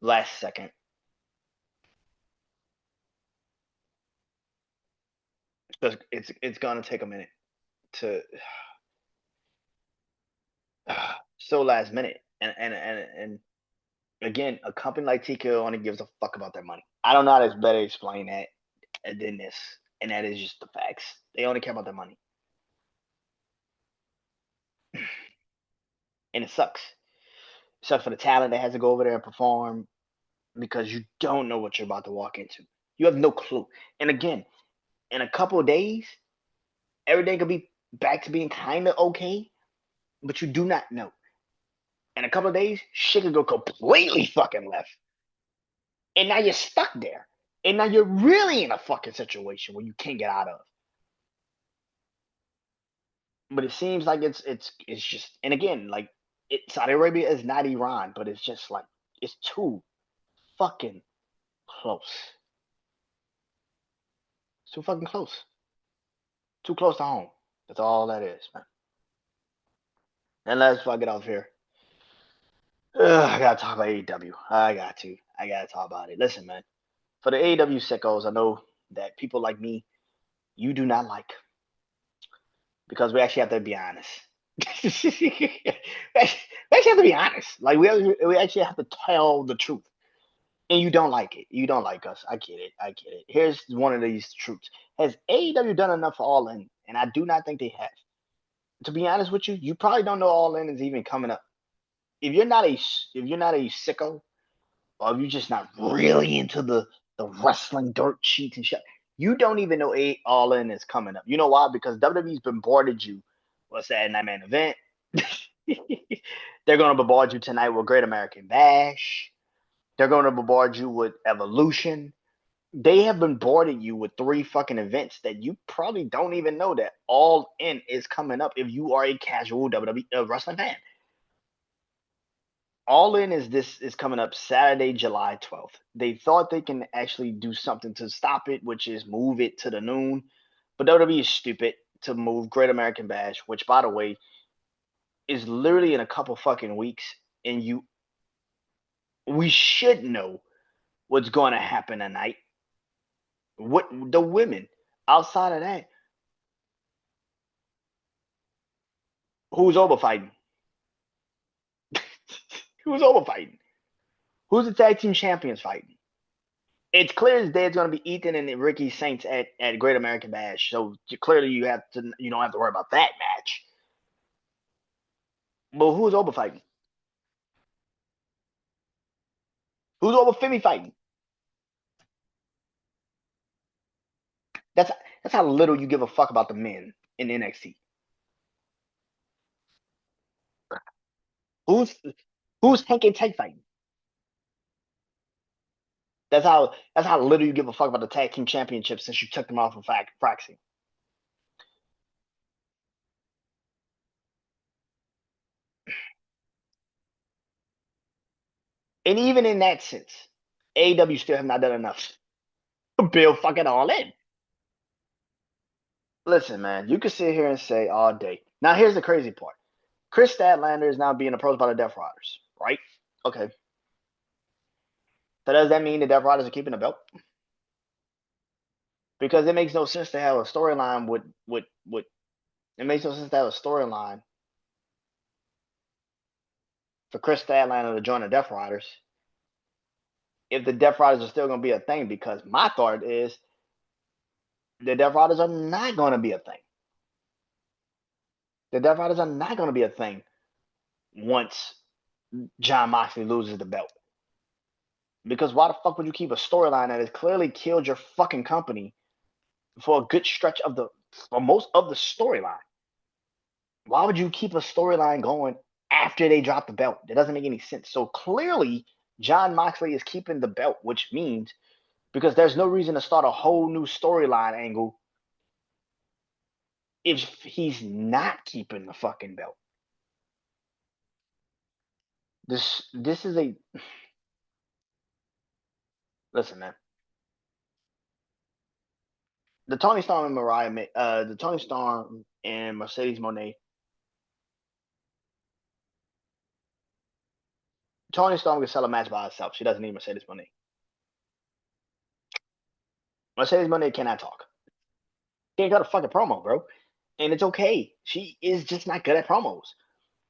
last second. It's gonna take a minute to so last minute. And again, a company like TKO only gives a fuck about their money. I don't know how to better explain that than this, and that is just the facts. They only care about their money, and it sucks. It sucks for the talent that has to go over there and perform because you don't know what you're about to walk into. You have no clue. And again, in a couple of days, everything could be back to being kind of okay, but you do not know. In a couple of days, shit could go completely fucking left, and now you're stuck there. And now you're really in a fucking situation where you can't get out of. But it seems like it's just, and again, like Saudi Arabia is not Iran, but it's just like it's too fucking close. It's too fucking close. Too close to home. That's all that is, man. And let's fuck it off here. Ugh, I gotta talk about AEW. I got to. I gotta talk about it. Listen, man. For the AEW sickos, I know that people like me, you do not like because we actually have to be honest. we actually have to be honest. Like we actually have to tell the truth. And you don't like it. You don't like us. I get it. I get it. Here's one of these truths. Has AEW done enough for All In? And I do not think they have. To be honest with you, you probably don't know All In is even coming up. If you're not a sicko, or if you're just not really into the wrestling dirt sheets and shit, you don't even know All In is coming up. You know why? Because WWE's bombarded you. What's that Nightman event? They're gonna bombard you tonight with Great American Bash. They're going to bombard you with Evolution. They have bombarded you with 3 fucking events that you probably don't even know that All In is coming up if you are a casual WWE wrestling fan. All In is coming up Saturday, July 12th. They thought they can actually do something to stop it, which is move it to the noon. But WWE is stupid to move Great American Bash, which by the way is literally in a couple fucking weeks, and we should know what's going to happen tonight. What the women outside of that, who's over fighting? Who's over fighting? Who's the tag team champions fighting? It's clear as day it's going to be Ethan and Ricky Saints at Great American Bash. So clearly you don't have to worry about that match. But who's over fighting? Who's over Femi fighting? That's that's how little you give a fuck about the men in NXT. Who's who's Hank and Tank fighting? That's how little you give a fuck about the tag team championships since you took them off of Fraxing. And even in that sense, AEW still have not done enough to build fucking all in. Listen, man, you can sit here and say all day. Now, here's the crazy part. Chris Statlander is now being approached by the Death Riders, right? Okay. So does that mean the Death Riders are keeping the belt? Because it makes no sense to have a storyline with it makes no sense to have a storyline for Chris Statlander to join the Death Riders if the Death Riders are still going to be a thing. Because my thought is the Death Riders are not going to be a thing. The Death Riders are not going to be a thing once Jon Moxley loses the belt. Because why the fuck would you keep a storyline that has clearly killed your fucking company for a good stretch of for most of the storyline? Why would you keep a storyline going after they drop the belt? That doesn't make any sense. So clearly, Jon Moxley is keeping the belt, which means because there's no reason to start a whole new storyline angle if he's not keeping the fucking belt. This is a listen, man. The Tony Storm and the Tony Storm and Mercedes Moné. Tony Storm can sell a match by herself. She doesn't need Mercedes Moné. Mercedes Moné cannot talk. Can't cut a fucking promo, bro. And it's okay. She is just not good at promos.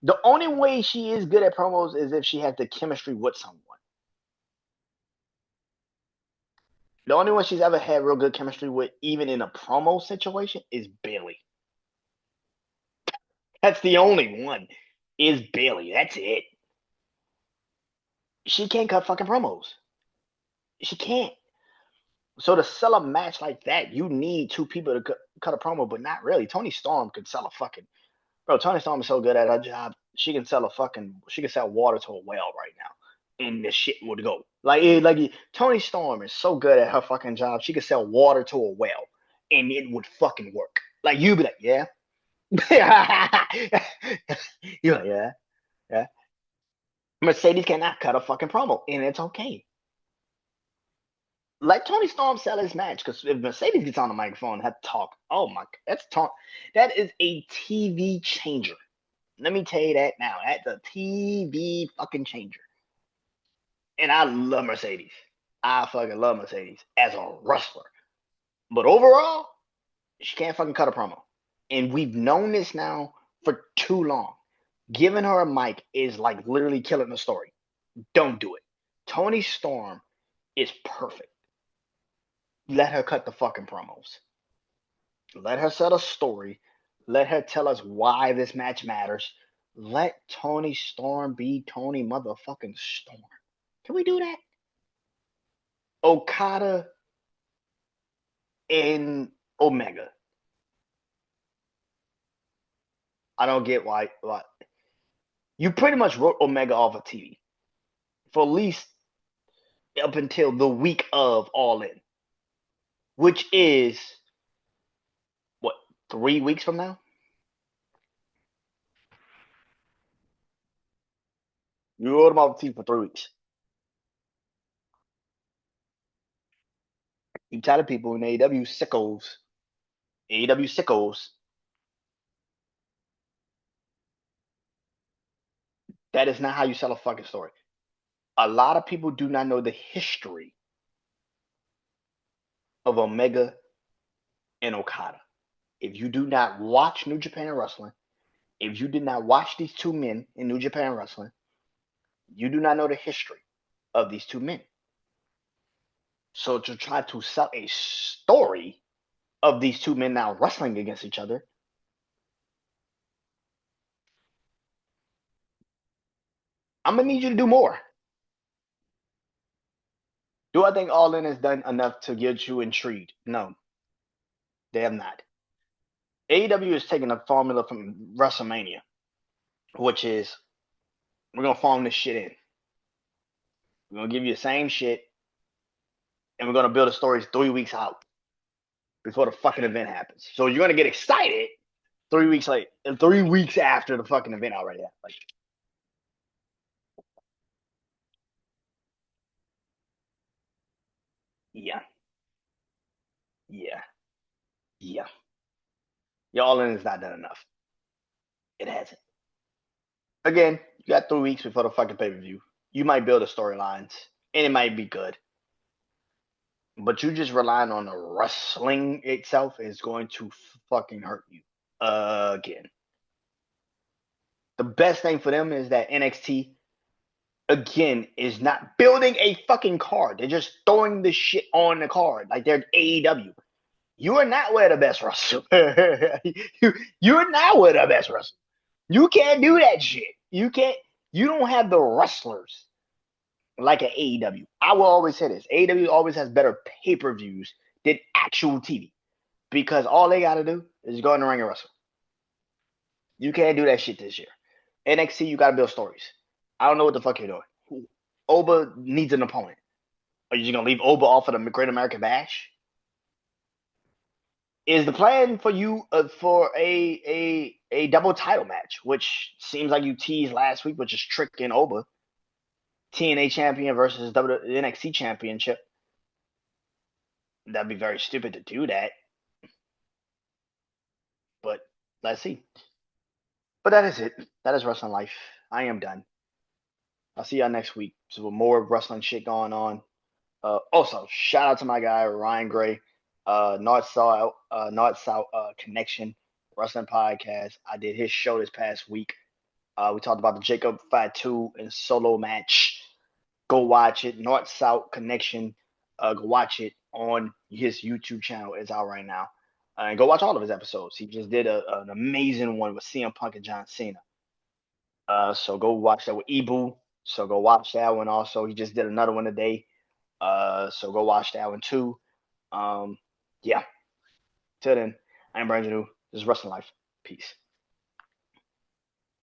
The only way she is good at promos is if she has the chemistry with someone. The only one she's ever had real good chemistry with, even in a promo situation, is Bayley. That's the only one. Is Bayley. That's it. She can't cut fucking promos. She can't. So to sell a match like that, you need two people to cut a promo, but not really. Tony Storm could sell a fucking bro. Tony Storm is so good at her job. She can sell water to a well right now, and the shit would go. Like Tony Storm is so good at her fucking job. She could sell water to a well, and it would fucking work. Like you'd be like, yeah, you're like, yeah, yeah. Mercedes cannot cut a fucking promo, and it's okay. Let Tony Storm sell his match because if Mercedes gets on the microphone and have to talk, oh my, that's talk. That is a TV changer. Let me tell you that now. That's a TV fucking changer. And I love Mercedes. I fucking love Mercedes as a wrestler. But overall, she can't fucking cut a promo. And we've known this now for too long. Giving her a mic is like literally killing the story. Don't do it. Tony Storm is perfect. Let her cut the fucking promos. Let her set a story. Let her tell us why this match matters. Let Tony Storm be Tony motherfucking Storm. Can we do that? Okada and Omega. I don't get why. You pretty much wrote Omega off of TV for at least up until the week of All In, which is what 3 weeks from now. You wrote him off TV for 3 weeks. You tell the people in AEW sickos. AEW sickos. That is not how you sell a fucking story. A lot of people do not know the history of Omega and Okada. If you do not watch New Japan Wrestling, if you did not watch these two men in New Japan Wrestling, you do not know the history of these two men. So to try to sell a story of these two men now wrestling against each other, I'm gonna need you to do more. Do I think All In has done enough to get you intrigued? No, they have not. AEW is taking a formula from WrestleMania, which is we're gonna farm this shit in. We're gonna give you the same shit, and we're gonna build the stories 3 weeks out before the fucking event happens. So you're gonna get excited 3 weeks late, and 3 weeks after the fucking event already happened. Like, yeah, yeah, yeah. Y'all in is not done enough. It hasn't. Again, you got 3 weeks before the fucking pay per view. You might build the storylines, and it might be good. But you just relying on the wrestling itself is going to fucking hurt you again. The best thing for them is that NXT again is not building a fucking card. They're just throwing the shit on the card like they're AEW. You are not where the best wrestler. You're not where the best wrestler. You can't do that shit. You can't. You don't have the wrestlers like an AEW. I will always say this: AEW always has better pay per views than actual TV because all they got to do is go in the ring and wrestle. You can't do that shit this year. NXT, you got to build stories. I don't know what the fuck you're doing. Oba needs an opponent. Are you just gonna leave Oba off of the Great American Bash? Is the plan for you for a double title match, which seems like you teased last week, which is Trick and Oba, TNA champion versus NXT championship? That'd be very stupid to do that, but let's see. But that is it. That is wrestling life. I am done. I'll see y'all next week. So with more wrestling shit going on. Also, shout out to my guy Ryan Gray, North South Connection Wrestling Podcast. I did his show this past week. We talked about the Jacob Fatu and solo match. Go watch it. North South Connection. Go watch it on his YouTube channel. It's out right now. And go watch all of his episodes. He just did an amazing one with CM Punk and John Cena. So go watch that with Ibu. So go watch that one also. He just did another one today. So go watch that one too. Yeah. Till then, I'm Brandon Janeau. This is Wrestling Life. Peace.